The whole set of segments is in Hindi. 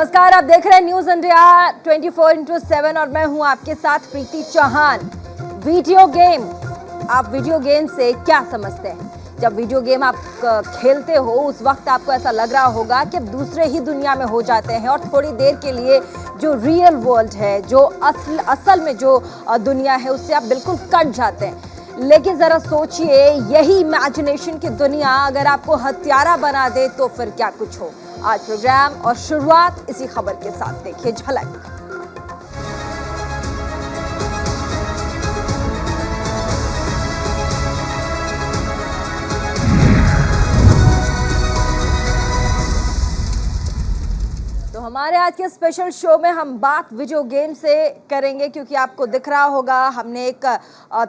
नमस्कार, आप देख रहे हैं न्यूज इंडिया 24/7 और मैं हूं आपके साथ प्रीति चौहान। वीडियो गेम, आप वीडियो गेम से क्या समझते हैं? जब वीडियो गेम आप खेलते हो उस वक्त आपको ऐसा लग रहा होगा कि आप दूसरे ही दुनिया में हो जाते हैं और थोड़ी देर के लिए जो रियल वर्ल्ड है, जो असल में जो दुनिया है उससे आप बिल्कुल कट जाते हैं। लेकिन जरा सोचिए, यही इमेजिनेशन की दुनिया अगर आपको हत्यारा बना दे तो फिर क्या कुछ हो। आज प्रोग्राम और शुरुआत इसी खबर के साथ, देखिए झलक। तो हमारे आज के स्पेशल शो में हम बात वीडियो गेम से करेंगे, क्योंकि आपको दिख रहा होगा हमने एक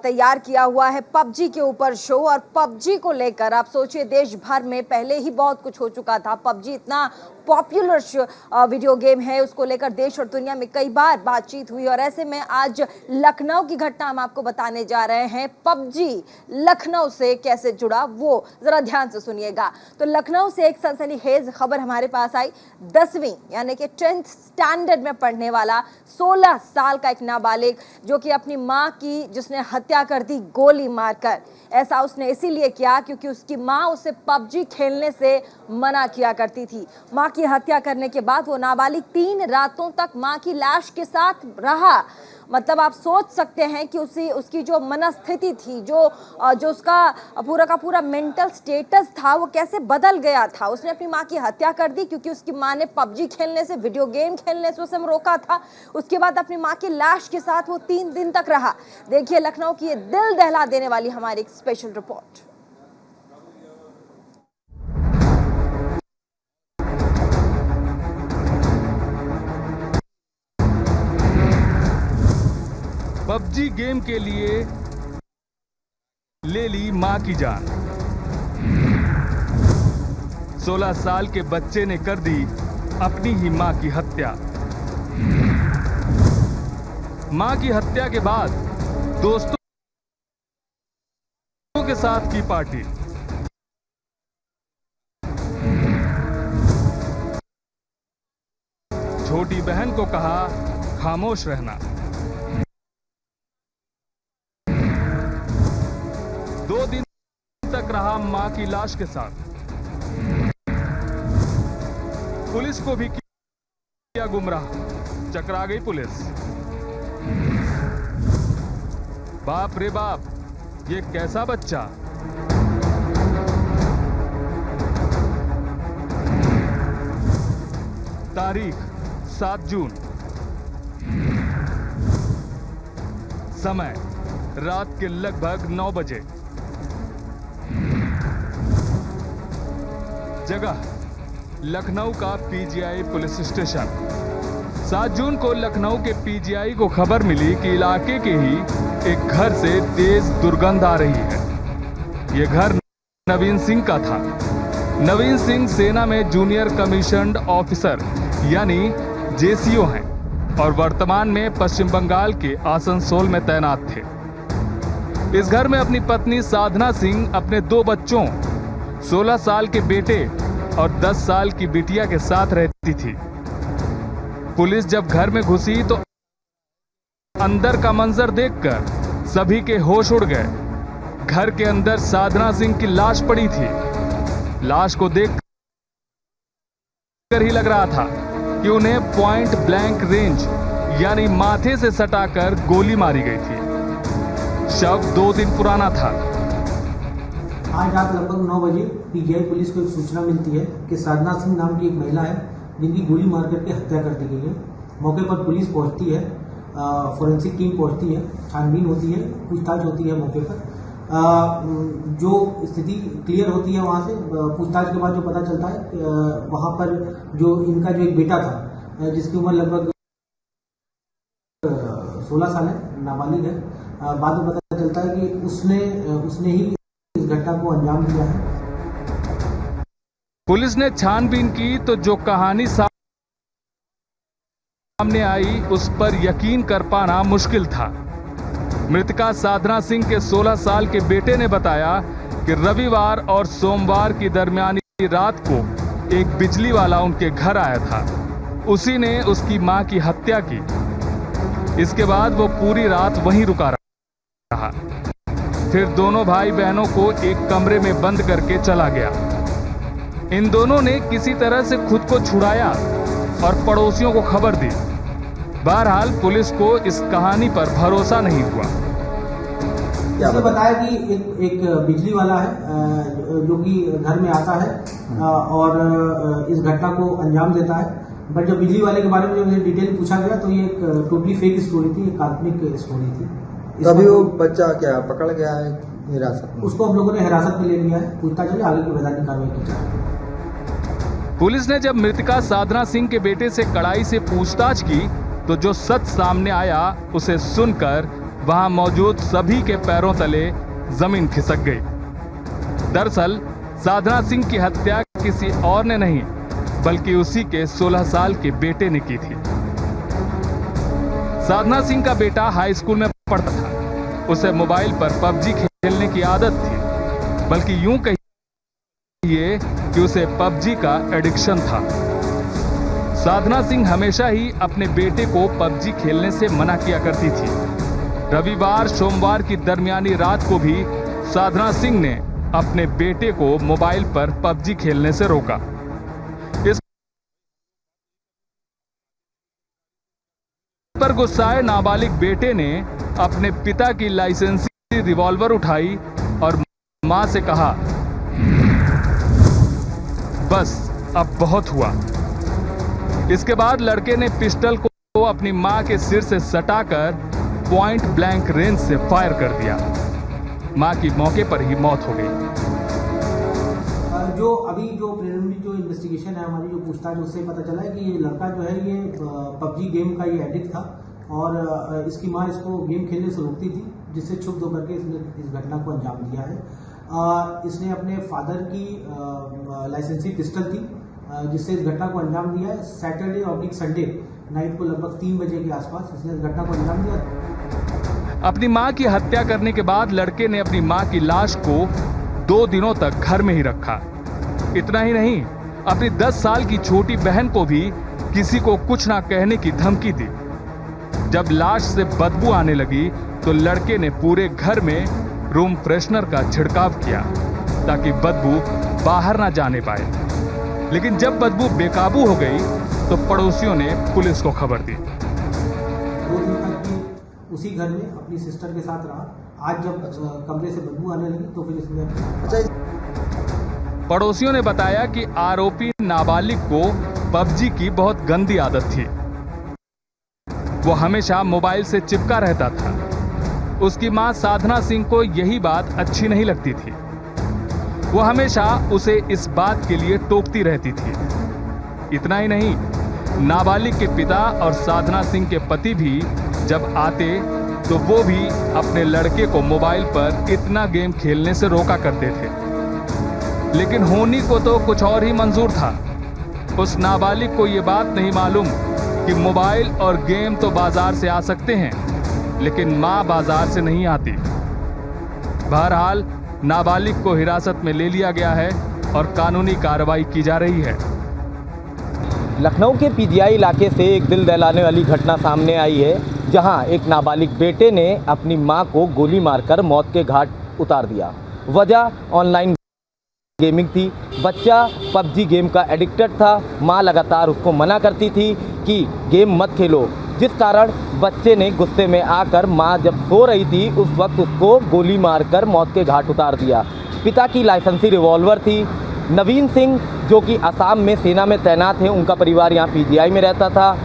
तैयार किया हुआ है पबजी के ऊपर शो। और पबजी को लेकर आप सोचिए, देश भर में पहले ही बहुत कुछ हो चुका था। पबजी इतना पॉपुलर वीडियो गेम है, उसको लेकर देश और दुनिया में कई बार बातचीत हुई। और ऐसे में आज लखनऊ की घटना हम आपको बताने जा रहे हैं। पबजी लखनऊ से कैसे जुड़ा वो जरा ध्यान से सुनिएगा। तो लखनऊ से एक सनसनीखेज खबर हमारे पास आई। 10वीं यानी कि 10th स्टैंडर्ड में पढ़ने वाला 16 साल का एक नाबालिग, जो कि अपनी मां की जिसने हत्या कर दी गोली मारकर। ऐसा उसने इसीलिए किया क्योंकि उसकी मां उसे पबजी खेलने से मना किया करती थी। मां की हत्या करने के बाद वो नाबालिग 3 रातों तक मां की लाश के साथ रहा। मतलब आप सोच सकते हैं कि उसकी जो मनस्थिति थी, जो उसका पूरा का पूरा मेंटल स्टेटस था, वो कैसे बदल गया था। उसने अपनी मां की हत्या कर दी क्योंकि उसकी मां ने पबजी खेलने से, वीडियो गेम खेलने से उसे रोका था। उसके बाद अपनी मां की लाश के साथ वो 3 दिन तक रहा। देखिए लखनऊ की ये दिल दहला देने वाली हमारी एक स्पेशल रिपोर्ट। पबजी गेम के लिए ले ली मां की जान। 16 साल के बच्चे ने कर दी अपनी ही मां की हत्या। मां की हत्या के बाद दोस्तों के साथ की पार्टी। छोटी बहन को कहा खामोश रहना। 2 दिन तक रहा मां की लाश के साथ। पुलिस को भी किया गुमराह, चकरा गई पुलिस। बाप रे बाप, ये कैसा बच्चा। तारीख 7 जून, समय रात के लगभग 9 बजे, जगह लखनऊ का पीजीआई पुलिस स्टेशन। 7 जून को लखनऊ के पीजीआई को खबर मिली कि इलाके के ही एक घर से तेज दुर्गंध आ रही है। यह घर नवीन सिंह का था। नवीन सिंह सेना में जूनियर कमीशन्ड ऑफिसर यानी जेसीओ हैं और वर्तमान में पश्चिम बंगाल के आसनसोल में तैनात थे। इस घर में अपनी पत्नी साधना सिंह अपने 2 बच्चों 16 साल के बेटे और 10 साल की बिटिया के साथ रहती थी। पुलिस जब घर में घुसी तो अंदर का मंजर देखकर सभी के होश उड़ गए। घर के अंदर साधना सिंह की लाश पड़ी थी। लाश को देखकर ही लग रहा था कि उन्हें पॉइंट ब्लैंक रेंज यानी माथे से सटाकर गोली मारी गई थी। शव 2 दिन पुराना था। आज रात लगभग 9 बजे पीजीआई पुलिस को एक सूचना मिलती है कि साधना सिंह नाम की एक महिला है जिनकी गोली मार करके हत्या कर दी गई है। मौके पर पुलिस पहुंचती है, फोरेंसिक टीम पहुंचती है, छानबीन होती है, पूछताछ होती है। मौके पर जो स्थिति क्लियर होती है, वहां से पूछताछ के बाद जो पता चलता है, वहां पर जो इनका जो एक बेटा था जिसकी उम्र लगभग 16 साल है, नाबालिग है, बाद में पता चलता है कि उसने ही इस घटना को अंजाम दिया है। पुलिस ने छानबीन की तो जो कहानी सामने आई उस पर यकीन कर पाना मुश्किल था। मृतका साधना सिंह के 16 साल के बेटे ने बताया कि रविवार और सोमवार की दरमियानी रात को एक बिजली वाला उनके घर आया था। उसी ने उसकी मां की हत्या की। इसके बाद वो पूरी रात वहीं रुका रहा। फिर दोनों भाई बहनों को एक कमरे में बंद करके चला गया। इन दोनों ने किसी तरह से खुद को छुड़ाया और पड़ोसियों को खबर दी। बहरहाल पुलिस को इस कहानी पर भरोसा नहीं हुआ। इसने बताया कि एक बिजली वाला है जो कि घर में आता है और इस घटना को अंजाम देता है। बट जब बिजली वाले के बारे में जब डिटेल पूछा गया तो ये एक टोटली फेक स्टोरी थी, एक काल्पनिक स्टोरी थी। अभी वो बच्चा क्या पकड़ गया है हिरासत में? उसको हम लोगों ने हिरासत में ले लिया है, पूछताछ चले आगे की वैधानिक कार्रवाई की जाएगी। पुलिस ने जब मृतका साधना सिंह के बेटे से कड़ाई से पूछताछ की तो जो सच सामने आया उसे सुनकर वहां मौजूद सभी के पैरों तले जमीन खिसक गई। दरअसल साधना सिंह की हत्या किसी और ने नहीं बल्कि उसी के 16 साल के बेटे ने की थी। साधना सिंह का बेटा हाई स्कूल में पढ़ता था। उसे मोबाइल पर पबजी खेलने की आदत थी, बल्कि यूं कहिए कि उसे पबजी का एडिक्शन था। साधना सिंह हमेशा ही अपने बेटे को पबजी खेलने से मना किया करती थी। रविवार सोमवार की दरमियानी रात को भी साधना सिंह ने अपने बेटे को मोबाइल पर पबजी खेलने से रोका। इस पर गुस्साए नाबालिग बेटे ने अपने पिता की लाइसेंसी रिवॉल्वर उठाई और मां से कहा, बस अब बहुत हुआ। इसके बाद लड़के ने पिस्टल को अपनी मां के सिर से सटाकर पॉइंट ब्लैंक रेंज से फायर कर दिया। मां की मौके पर ही मौत हो गई। जो अभी जो प्रिलिमिनरी जो इन्वेस्टिगेशन है, हमारी जो पूछताछ, उससे पता चला है कि ये लड़का जो है ये पबजी गेम का ये एडिक्ट था और इसकी मां इसको गेम खेलने से रोकती थी, जिससे क्षुब्ध होकर के इसने इस घटना को अंजाम दिया है। इसने अपने फादर की लाइसेंसी पिस्टल थी जिससे इस घटना को अंजाम दिया है। सैटरडे और संडे नाइट को लगभग 3 बजे के आसपास इसने इस घटना को अंजाम दिया। अपनी मां की हत्या करने के बाद लड़के ने अपनी मां की लाश को 2 दिनों तक घर में ही रखा। इतना ही नहीं, अपनी 10 साल की छोटी बहन को भी किसी को कुछ ना कहने की धमकी दी। जब लाश से बदबू आने लगी तो लड़के ने पूरे घर में रूम फ्रेशनर का छिड़काव किया ताकि बदबू बाहर ना जाने पाए। लेकिन जब बदबू बेकाबू हो गई तो पड़ोसियों ने पुलिस को खबर दी। 2 दिन तक भी उसी घर में अपनी सिस्टर के साथ रहा। आज जब कमरे से बदबू आने लगी तो फिर इसने पड़ोसियों ने बताया कि आरोपी नाबालिग को पबजी की बहुत गंदी आदत थी। वो हमेशा मोबाइल से चिपका रहता था। उसकी मां साधना सिंह को यही बात अच्छी नहीं लगती थी। वो हमेशा उसे इस बात के लिए टोकती रहती थी। इतना ही नहीं, नाबालिग के पिता और साधना सिंह के पति भी जब आते तो वो भी अपने लड़के को मोबाइल पर इतना गेम खेलने से रोका करते थे। लेकिन होनी को तो कुछ और ही मंजूर था। उस नाबालिग को ये बात नहीं मालूम कि मोबाइल और गेम तो बाजार से आ सकते हैं, लेकिन मां बाजार से नहीं आती। बहरहाल नाबालिग को हिरासत में ले लिया गया है और कानूनी कार्रवाई की जा रही है। लखनऊ के पीजीआई इलाके से एक दिल दहलाने वाली घटना सामने आई है, जहां एक नाबालिग बेटे ने अपनी मां को गोली मारकर मौत के घाट उतार दिया। वजह ऑनलाइन गेमिंग थी। बच्चा पबजी गेम का एडिक्टेड था। मां लगातार उसको मना करती थी कि गेम मत खेलो, जिस कारण बच्चे ने गुस्से में आकर मां जब सो रही थी उस वक्त उसको गोली मारकर मौत के घाट उतार दिया। पिता की लाइसेंसी रिवॉल्वर थी। नवीन सिंह जो कि असम में सेना में तैनात हैं, उनका परिवार यहाँ पीजीआई में रहता था।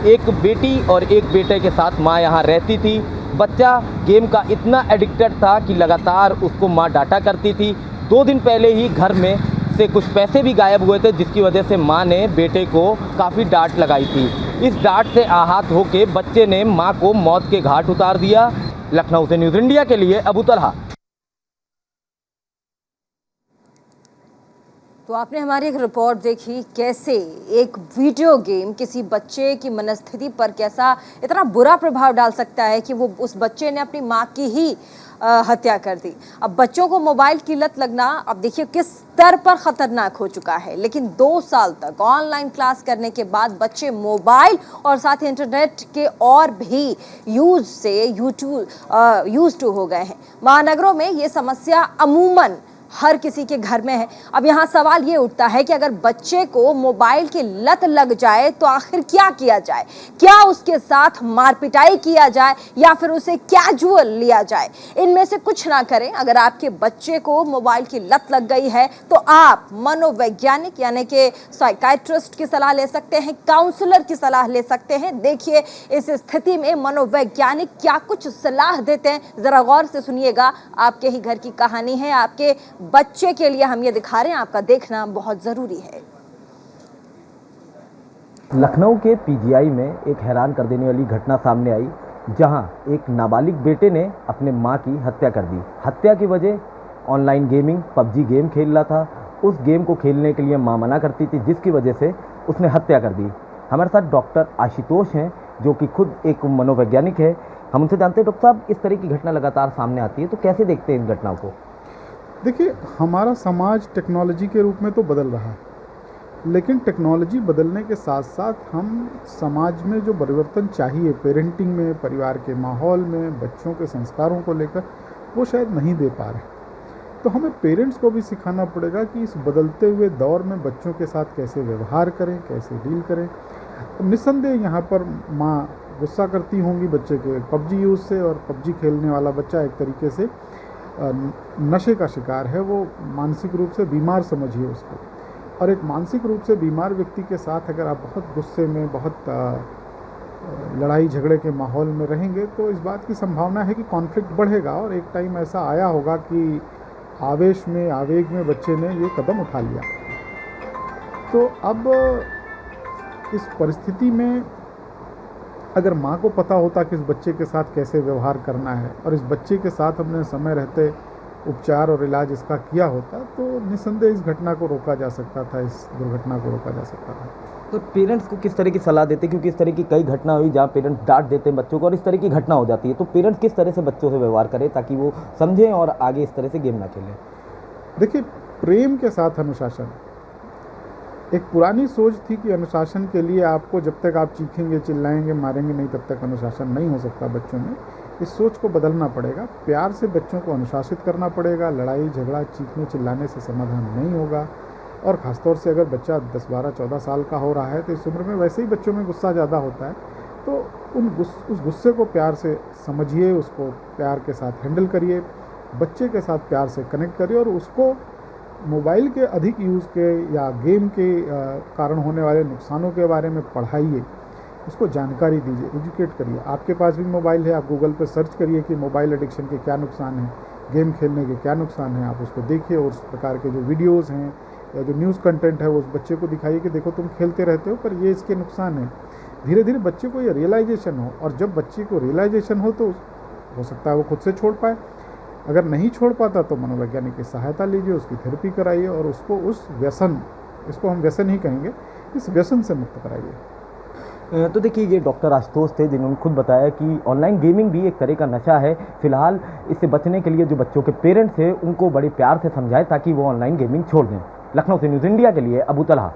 एक बेटी और एक बेटे के साथ मां यहाँ रहती थी। बच्चा गेम का इतना एडिक्टेड था कि लगातार उसको मां डांटा करती थी। 2 दिन पहले ही घर में से कुछ पैसे भी गायब हुए थे, जिसकी वजह से मां ने बेटे को काफ़ी डांट लगाई थी। इस डांट से आहत होकर बच्चे ने मां को मौत के घाट उतार दिया। लखनऊ से न्यूज़ इंडिया के लिए अबू तलहा। तो आपने हमारी एक रिपोर्ट देखी कैसे एक वीडियो गेम किसी बच्चे की मनस्थिति पर कैसा इतना बुरा प्रभाव डाल सकता है कि वो उस बच्चे ने अपनी माँ की ही हत्या कर दी। अब बच्चों को मोबाइल की लत लगना अब देखिए किस स्तर पर खतरनाक हो चुका है, लेकिन 2 साल तक ऑनलाइन क्लास करने के बाद बच्चे मोबाइल और साथ ही इंटरनेट के और भी यूज से यूज टू हो गए हैं। महानगरों में ये समस्या अमूमन हर किसी के घर में है। अब यहाँ सवाल ये उठता है कि अगर बच्चे को मोबाइल की लत लग जाए तो आखिर क्या किया जाए? क्या उसके साथ मारपिटाई किया जाए या फिर उसे कैजुअल लिया जाए? इनमें से कुछ ना करें। अगर आपके बच्चे को मोबाइल की लत लग गई है तो आप मनोवैज्ञानिक यानी कि साइकाइट्रिस्ट की सलाह ले सकते हैं, काउंसलर की सलाह ले सकते हैं। देखिए इस स्थिति में मनोवैज्ञानिक क्या कुछ सलाह देते हैं, जरा गौर से सुनिएगा। आपके ही घर की कहानी है, आपके बच्चे के लिए हम ये दिखा रहे हैं, आपका देखना बहुत जरूरी है। लखनऊ के पीजीआई में एक हैरान कर देने वाली घटना सामने आई, जहां एक नाबालिग बेटे ने अपने मां की हत्या कर दी। हत्या की वजह ऑनलाइन गेमिंग पबजी गेम खेल रहा था। उस गेम को खेलने के लिए मां मना करती थी, जिसकी वजह से उसने हत्या कर दी। हमारे साथ डॉक्टर आशुतोष हैं, जो कि खुद एक मनोवैज्ञानिक है। हम उनसे जानते हैं, डॉक्टर साहब इस तरह की घटना लगातार सामने आती है, तो कैसे देखते हैं इन घटनाओं को? देखिए, हमारा समाज टेक्नोलॉजी के रूप में तो बदल रहा है, लेकिन टेक्नोलॉजी बदलने के साथ साथ हम समाज में जो परिवर्तन चाहिए पेरेंटिंग में, परिवार के माहौल में, बच्चों के संस्कारों को लेकर, वो शायद नहीं दे पा रहे। तो हमें पेरेंट्स को भी सिखाना पड़ेगा कि इस बदलते हुए दौर में बच्चों के साथ कैसे व्यवहार करें, कैसे डील करें। अब निस्संदेह यहाँ पर माँ गुस्सा करती होंगी बच्चे के पबजी यूज़ से, और पबजी खेलने वाला बच्चा एक तरीके से नशे का शिकार है, वो मानसिक रूप से बीमार समझिए उसको। और एक मानसिक रूप से बीमार व्यक्ति के साथ अगर आप बहुत गुस्से में, बहुत लड़ाई झगड़े के माहौल में रहेंगे तो इस बात की संभावना है कि कॉन्फ्लिक्ट बढ़ेगा। और एक टाइम ऐसा आया होगा कि आवेश में, आवेग में बच्चे ने ये कदम उठा लिया। तो अब इस परिस्थिति में अगर माँ को पता होता कि इस बच्चे के साथ कैसे व्यवहार करना है, और इस बच्चे के साथ हमने समय रहते उपचार और इलाज इसका किया होता, तो निस्संदेह इस घटना को रोका जा सकता था, इस दुर्घटना को रोका जा सकता था। तो पेरेंट्स को किस तरह की सलाह देते? क्योंकि इस तरह की कई घटना हुई जहाँ पेरेंट्स डांट देते हैं बच्चों को और इस तरह की घटना हो जाती है, तो पेरेंट्स किस तरह से बच्चों से व्यवहार करें ताकि वो समझें और आगे इस तरह से गेम ना खेलें? देखिए, प्रेम के साथ अनुशासन। एक पुरानी सोच थी कि अनुशासन के लिए आपको जब तक आप चीखेंगे, चिल्लाएंगे, मारेंगे नहीं, तब तक अनुशासन नहीं हो सकता बच्चों में। इस सोच को बदलना पड़ेगा। प्यार से बच्चों को अनुशासित करना पड़ेगा। लड़ाई झगड़ा चीखने चिल्लाने से समाधान नहीं होगा। और ख़ासतौर से अगर बच्चा 10, 12, 14 साल का हो रहा है तो इस उम्र में वैसे ही बच्चों में गुस्सा ज़्यादा होता है, तो उस गुस्से को प्यार से समझिए, उसको प्यार के साथ हैंडल करिए, बच्चे के साथ प्यार से कनेक्ट करिए, और उसको मोबाइल के अधिक यूज़ के या गेम के कारण होने वाले नुकसानों के बारे में पढ़ाइए, उसको जानकारी दीजिए, एजुकेट करिए। आपके पास भी मोबाइल है, आप गूगल पर सर्च करिए कि मोबाइल एडिक्शन के क्या नुकसान हैं, गेम खेलने के क्या नुकसान हैं, आप उसको देखिए। और उस प्रकार के जो वीडियोज़ हैं या जो न्यूज़ कंटेंट है वो उस बच्चे को दिखाइए कि देखो तुम खेलते रहते हो पर ये इसके नुकसान हैं। धीरे धीरे बच्चे को ये रियलाइजेशन हो, और जब बच्चे को रियलाइजेशन हो सकता है वो खुद से छोड़ पाए। अगर नहीं छोड़ पाता तो मनोवैज्ञानिक की सहायता लीजिए, उसकी थेरेपी कराइए और उसको उस व्यसन, इसको हम व्यसन ही कहेंगे, इस व्यसन से मुक्त कराइए। तो देखिए, ये डॉक्टर आशुतोष थे जिन्होंने खुद बताया कि ऑनलाइन गेमिंग भी एक तरह का नशा है। फिलहाल इससे बचने के लिए जो बच्चों के पेरेंट्स हैं उनको बड़े प्यार से समझाएं ताकि वो ऑनलाइन गेमिंग छोड़ दें। लखनऊ से न्यूज़ इंडिया के लिए अबू तलहा।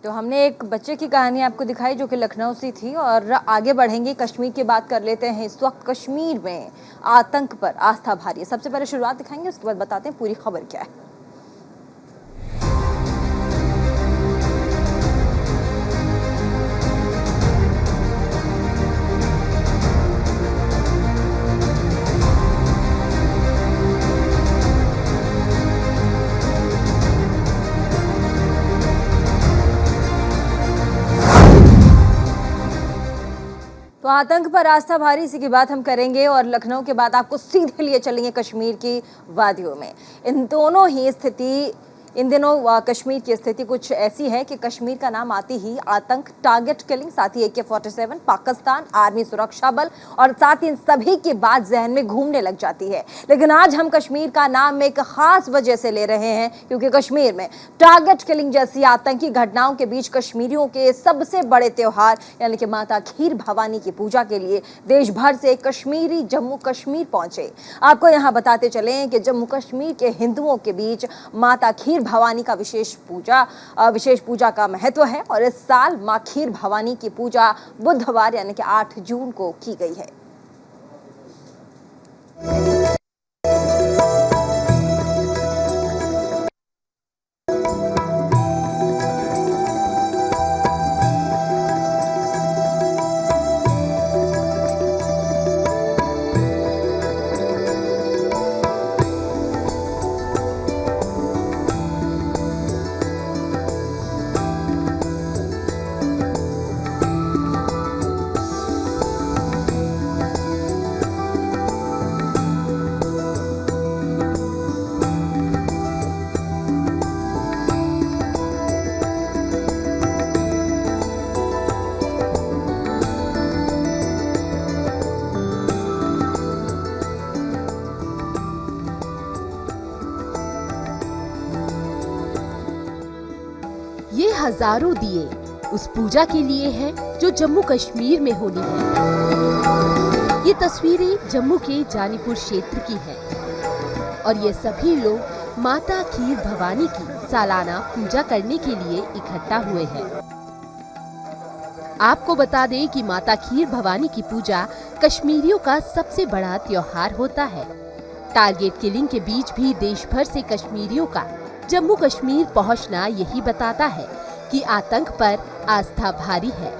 तो हमने एक बच्चे की कहानी आपको दिखाई जो कि लखनऊ से थी, और आगे बढ़ेंगे, कश्मीर की बात कर लेते हैं। इस वक्त कश्मीर में आतंक पर आस्था भारी है। सबसे पहले शुरुआत दिखाएंगे, उसके बाद बताते हैं पूरी खबर क्या है। तो आतंक पर आस्था भारी, इसी की बात हम करेंगे और लखनऊ के बाद आपको सीधे लिए चलेंगे कश्मीर की वादियों में। इन दोनों ही स्थिति इन दिनों कश्मीर की स्थिति कुछ ऐसी है कि कश्मीर का नाम आते ही आतंक, टारगेट किलिंग, साथ ही AK-47, पाकिस्तान, आर्मी सुरक्षा बल और साथ ही इन सभी की बात जहन में घूमने लग जाती है। लेकिन आज हम कश्मीर का नाम एक खास वजह से ले रहे हैं, क्योंकि कश्मीर में टारगेट किलिंग जैसी आतंकी घटनाओं के बीच कश्मीरियों के सबसे बड़े त्योहार यानी कि माता खीर भवानी की पूजा के लिए देश भर से कश्मीरी जम्मू कश्मीर पहुंचे। आपको यहाँ बताते चलें कि जम्मू कश्मीर के हिंदुओं के बीच माता खीर भवानी का विशेष पूजा का महत्व है और इस साल मां खीर भवानी की पूजा बुधवार यानी कि 8 जून को की गई है। ये हजारों दिए उस पूजा के लिए हैं जो जम्मू कश्मीर में होनी है। ये तस्वीरें जम्मू के जानीपुर क्षेत्र की हैं और ये सभी लोग माता खीर भवानी की सालाना पूजा करने के लिए इकट्ठा हुए हैं। आपको बता दें कि माता खीर भवानी की पूजा कश्मीरियों का सबसे बड़ा त्योहार होता है। टारगेट किलिंग के बीच भी देश भर से कश्मीरियों का जम्मू कश्मीर पहुंचना यही बताता है कि आतंक पर आस्था भारी है।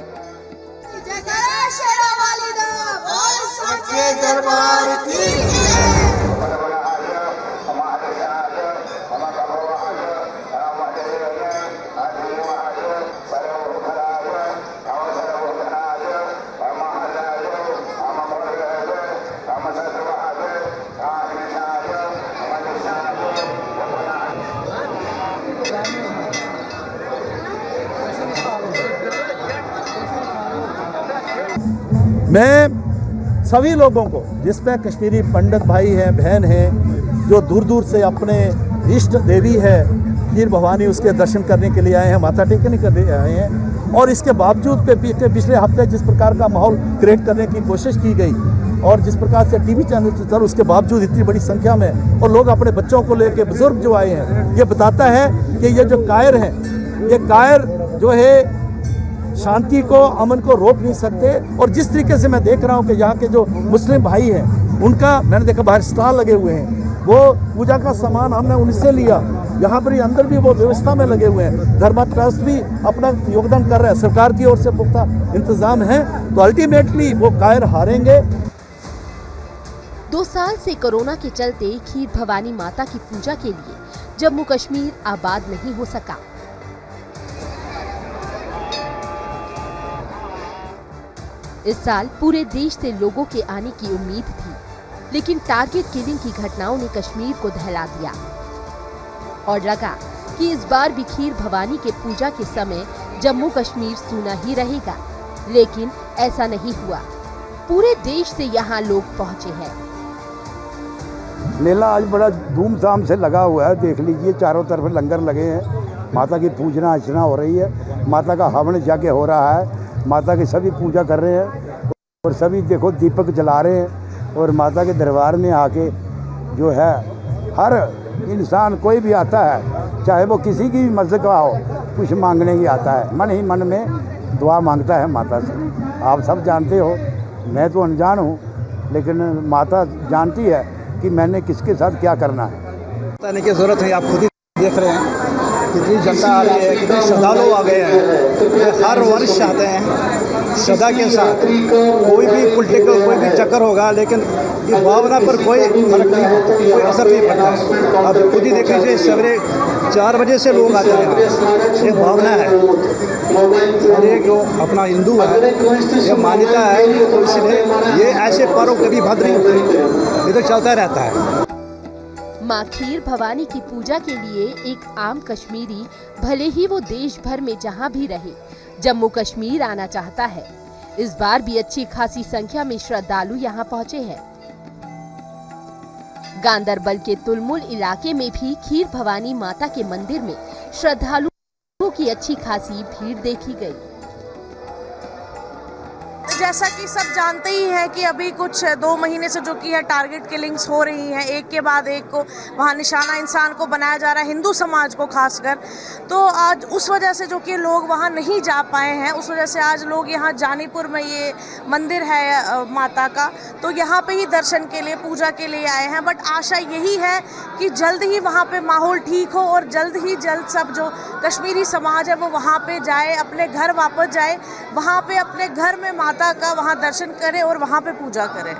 मैं सभी लोगों को, जिसमें कश्मीरी पंडित भाई हैं, बहन हैं, जो दूर दूर से अपने इष्ट देवी है खीर भवानी उसके दर्शन करने के लिए आए हैं, माथा टेकने के लिए आए हैं, और इसके बावजूद पिछले हफ्ते जिस प्रकार का माहौल क्रिएट करने की कोशिश की गई और जिस प्रकार से टीवी चैनल पर उसके बावजूद इतनी बड़ी संख्या में और लोग अपने बच्चों को लेकर, बुजुर्ग जो आए हैं, ये बताता है कि ये जो कायर हैं, ये कायर जो है शांति को, अमन को रोक नहीं सकते। और जिस तरीके से मैं देख रहा हूँ कि यहाँ के जो मुस्लिम भाई हैं, उनका मैंने देखा बाहर स्टॉल लगे हुए हैं, वो पूजा का सामान हमने उनसे लिया। यहाँ पर अंदर भी वो व्यवस्था में लगे हुए हैं। धर्मा ट्रस्ट भी अपना योगदान कर रहा है, सरकार की ओर से पुख्ता इंतजाम है। तो अल्टीमेटली वो कायर हारेंगे। 2 साल से कोरोना के चलते खीर भवानी माता की पूजा के लिए जम्मू कश्मीर आबाद नहीं हो सका। इस साल पूरे देश से लोगों के आने की उम्मीद थी, लेकिन टारगेट किलिंग की घटनाओं ने कश्मीर को दहला दिया और लगा कि इस बार भी खीर भवानी के पूजा के समय जम्मू कश्मीर सूना ही रहेगा। लेकिन ऐसा नहीं हुआ, पूरे देश से यहाँ लोग पहुँचे हैं। मेला आज बड़ा धूमधाम से लगा हुआ है, देख लीजिए चारों तरफ लंगर लगे हैं, माता की पूजना अर्चना हो रही है, माता का हवन यज्ञ हो रहा है, माता की सभी पूजा कर रहे हैं और सभी देखो दीपक जला रहे हैं। और माता के दरबार में आके जो है हर इंसान कोई भी आता है, चाहे वो किसी की भी मस्जिद का हो, कुछ मांगने की आता है, मन ही मन में दुआ मांगता है माता से। आप सब जानते हो, मैं तो अनजान हूँ, लेकिन माता जानती है कि मैंने किसके साथ क्या करना है। बताने की ज़रूरत है, आप खुद ही देख रहे हैं कितनी जनता आ रही है, कितने श्रद्धालु आ गए हैं। हर वर्ष चाहते हैं श्रद्धा के साथ, कोई भी पॉलिटिकल कोई भी चक्कर होगा, लेकिन ये भावना पर कोई फर्क नहीं होता, कोई असर नहीं पड़ता। आप खुद ही देख लीजिए, सवेरे 4 बजे से लोग आते हैं। ये भावना है, और ये जो अपना हिंदू है, ये मान्यता है, इसलिए ये ऐसे पर्व कभी बंद नहीं होते, ये तो चलता रहता है। माँ खीर भवानी की पूजा के लिए एक आम कश्मीरी भले ही वो देश भर में जहाँ भी रहे जम्मू कश्मीर आना चाहता है। इस बार भी अच्छी खासी संख्या में श्रद्धालु यहाँ पहुँचे हैं। गांदरबल के तुलमुल इलाके में भी खीर भवानी माता के मंदिर में श्रद्धालुओं की अच्छी खासी भीड़ देखी गई। जैसा कि सब जानते ही हैं कि अभी कुछ 2 महीने से जो कि है टारगेट किलिंग्स हो रही हैं, एक के बाद एक को वहाँ निशाना इंसान को बनाया जा रहा है, हिंदू समाज को खासकर। तो आज उस वजह से जो कि लोग वहाँ नहीं जा पाए हैं, उस वजह से आज लोग यहाँ जानीपुर में ये मंदिर है माता का, तो यहाँ पे ही दर्शन के लिए पूजा के लिए आए हैं। बट आशा यही है कि जल्द ही वहाँ पे माहौल ठीक हो और जल्द ही जल्द सब जो कश्मीरी समाज है वो वहाँ पे जाए, अपने घर वापस जाए, वहाँ पे अपने घर में माता का वहाँ दर्शन करें और वहाँ पे पूजा करें।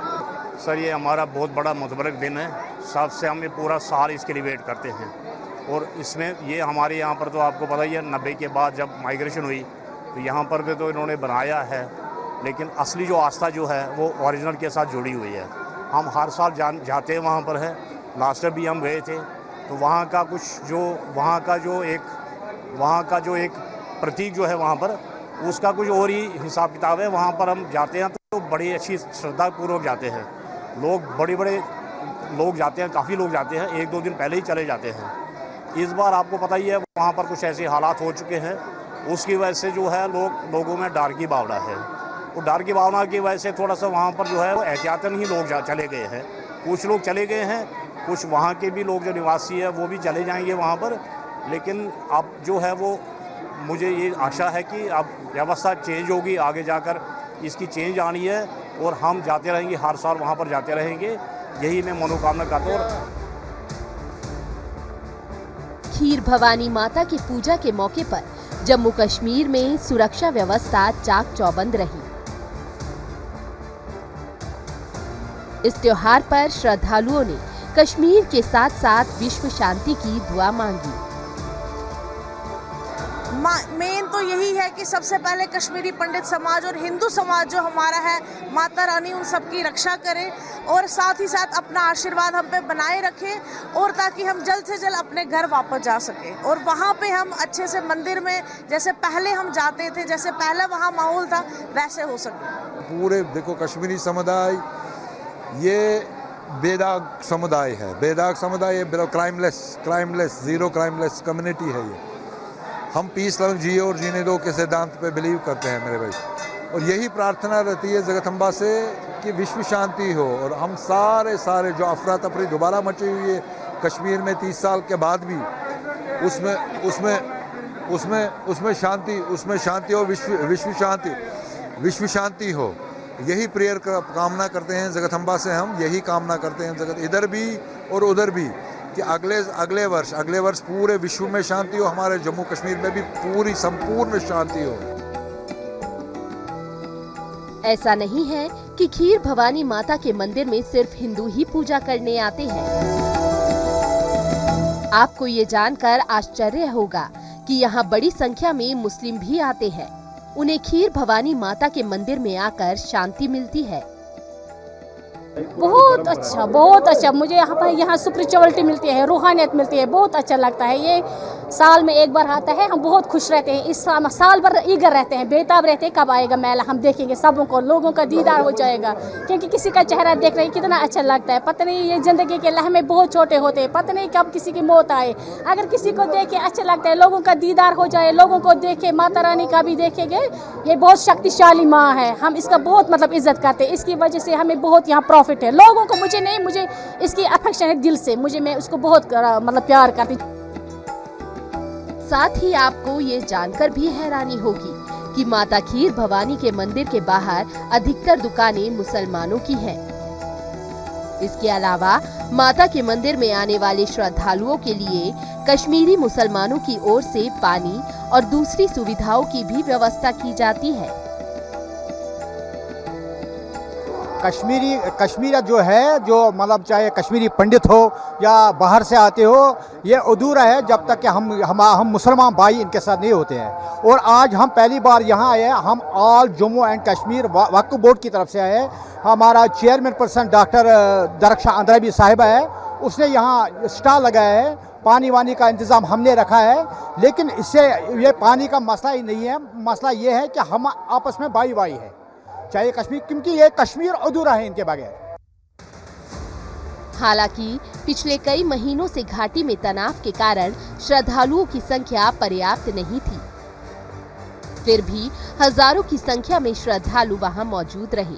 सर ये हमारा बहुत बड़ा मुतबरक दिन है, सबसे हम ये पूरा साल इसके लिए वेट करते हैं। और इसमें ये हमारे यहाँ पर तो आपको पता ही है 90 के बाद जब माइग्रेशन हुई तो यहाँ पर भी तो इन्होंने बनाया है, लेकिन असली जो आस्था जो है वो ओरिजिनल के साथ जुड़ी हुई है। हम हर साल जाते हैं वहाँ पर है, लास्ट ईयर भी हम गए थे, तो वहाँ का कुछ जो वहाँ का जो एक प्रतीक जो है वहाँ पर उसका कुछ और ही हिसाब किताब है। वहाँ पर हम जाते हैं तो बड़ी अच्छी श्रद्धापूर्वक जाते हैं, लोग बड़े लोग जाते हैं, काफ़ी लोग जाते हैं, 1-2 दिन पहले ही चले जाते हैं। इस बार आपको पता ही है वहाँ पर कुछ ऐसे हालात हो चुके हैं, उसकी वजह से जो है लोगों में डर की भावना है। वो डर की भावना की वजह से थोड़ा सा वहाँ पर जो है वो एहतियातन ही लोग चले गए हैं। कुछ लोग चले गए हैं, कुछ वहाँ के भी लोग जो निवासी है वो भी चले जाएंगे वहाँ पर। लेकिन अब जो है वो मुझे ये आशा है कि अब व्यवस्था चेंज होगी, आगे जाकर इसकी चेंज आनी है और हम जाते रहेंगे, हर साल वहाँ पर जाते रहेंगे, यही मैं मनोकामना करता हूँ। खीर भवानी माता की पूजा के मौके पर जम्मू कश्मीर में सुरक्षा व्यवस्था चाक चौबंद रही। इस त्योहार पर श्रद्धालुओं ने कश्मीर के साथ साथ विश्व शांति की दुआ मांगी। मेन तो यही है कि सबसे पहले कश्मीरी पंडित समाज और हिंदू समाज जो हमारा है, माता रानी उन सबकी रक्षा करे और साथ ही साथ अपना आशीर्वाद हम पे बनाए रखे और ताकि हम जल्द से जल्द अपने घर वापस जा सके और वहाँ पे हम अच्छे से मंदिर में जैसे पहले हम जाते थे, जैसे पहले वहाँ माहौल था वैसे हो सके। पूरे देखो कश्मीरी समुदाय ये बेदाग समुदाय है, बेदाग समुदाय क्राइमलेस जीरो क्राइमलेस कम्युनिटी है। ये हम पीस लव जिए और जीने दो के सिद्धांत पे बिलीव करते हैं मेरे भाई, और यही प्रार्थना रहती है जगदम्बा से कि विश्व शांति हो। और हम सारे जो अफरा तफरी दोबारा मची हुई है कश्मीर में 30 साल के बाद भी उसमें शांति हो, विश्व शांति हो, यही प्रेयर कामना करते हैं जगदम्बा से। हम यही कामना करते हैं जगत इधर भी और उधर भी कि अगले वर्ष पूरे विश्व में शांति हो, हमारे जम्मू कश्मीर में भी पूरी संपूर्ण शांति हो। ऐसा नहीं है कि खीर भवानी माता के मंदिर में सिर्फ हिंदू ही पूजा करने आते हैं। आपको ये जानकर आश्चर्य होगा कि यहाँ बड़ी संख्या में मुस्लिम भी आते हैं। उन्हें खीर भवानी माता के मंदिर में आकर शांति मिलती है। बहुत अच्छा मुझे यहाँ स्पिरिचुअलिटी मिलती है, रूहानियत मिलती है, बहुत अच्छा लगता है। ये साल में एक बार आता है, हम बहुत खुश रहते हैं। इस साल भर ईगर रहते हैं, बेताब रहते हैं कब आएगा मेला, हम देखेंगे सबों को, लोगों का दीदार हो जाएगा। क्योंकि किसी का चेहरा देख रहे हैं कितना अच्छा लगता है। पता नहीं ये ज़िंदगी के लम्हे बहुत छोटे होते हैं, पता नहीं कब किसी की मौत आए। अगर किसी को देखे अच्छा लगता है, लोगों का दीदार हो जाए, लोगों को देखे, माता रानी का भी देखेंगे। ये बहुत शक्तिशाली माँ है, हम इसका बहुत इज्जत करते हैं। इसकी वजह से हमें बहुत यहाँ प्रॉफिट है। लोगों को मुझे इसकी अफेक्शन है दिल से, मैं उसको बहुत प्यार करती। साथ ही आपको ये जानकर भी हैरानी होगी कि माता खीर भवानी के मंदिर के बाहर अधिकतर दुकानें मुसलमानों की हैं। इसके अलावा माता के मंदिर में आने वाले श्रद्धालुओं के लिए कश्मीरी मुसलमानों की ओर से पानी और दूसरी सुविधाओं की भी व्यवस्था की जाती है। कश्मीरियत जो है, जो चाहे कश्मीरी पंडित हो या बाहर से आते हो, ये अधूरा है जब तक कि हम मुसलमान भाई इनके साथ नहीं होते हैं। और आज हम पहली बार यहाँ आए हैं। हम all Jammu and Kashmir Waqf board की तरफ से आए हैं। हमारा chairman person doctor Darakhshan Andrabi साहिबा है, उसने यहाँ स्टॉल लगाया है, पानी वानी का इंतज़ाम हमने रखा है। लेकिन इससे ये पानी का मसला ही नहीं है, मसला ये है कि हम आपस में भाई भाई है, चाहे कश्मीर, क्योंकि ये कश्मीर अधूरा है इनके बगैर। हालांकि पिछले कई महीनों से घाटी में तनाव के कारण श्रद्धालुओं की संख्या पर्याप्त नहीं थी, फिर भी हजारों की संख्या में श्रद्धालु वहां मौजूद रहे।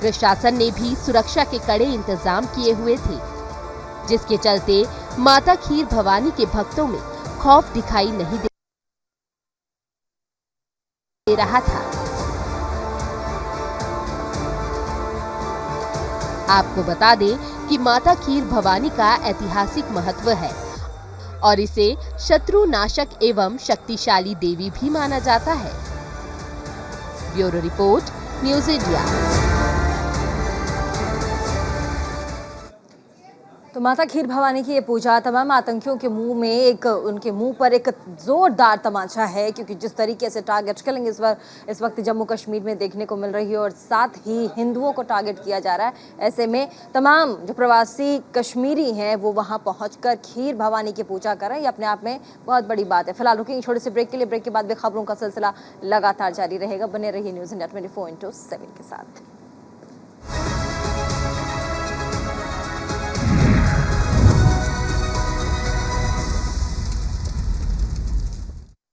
प्रशासन ने भी सुरक्षा के कड़े इंतजाम किए हुए थे, जिसके चलते माता खीर भवानी के भक्तों में खौफ दिखाई नहीं दे रहा था। आपको बता दें कि माता खीर भवानी का ऐतिहासिक महत्व है और इसे शत्रु नाशक एवं शक्तिशाली देवी भी माना जाता है। Bureau report, news India. तो माता खीर भवानी की ये पूजा तमाम आतंकियों के मुंह में उनके मुंह पर एक जोरदार तमाचा है, क्योंकि जिस तरीके से टारगेट किलिंग इस वक्त जम्मू कश्मीर में देखने को मिल रही है और साथ ही हिंदुओं को टारगेट किया जा रहा है, ऐसे में तमाम जो प्रवासी कश्मीरी हैं वो वहां पहुंचकर खीर भवानी की पूजा कर रहे हैं। ये अपने आप में बहुत बड़ी बात है। फिलहाल रुकेंगे छोटे से ब्रेक के लिए। ब्रेक के बाद भी खबरों का सिलसिला लगातार जारी रहेगा। बने रहिए न्यूज़ इंडिया 24/7 के साथ।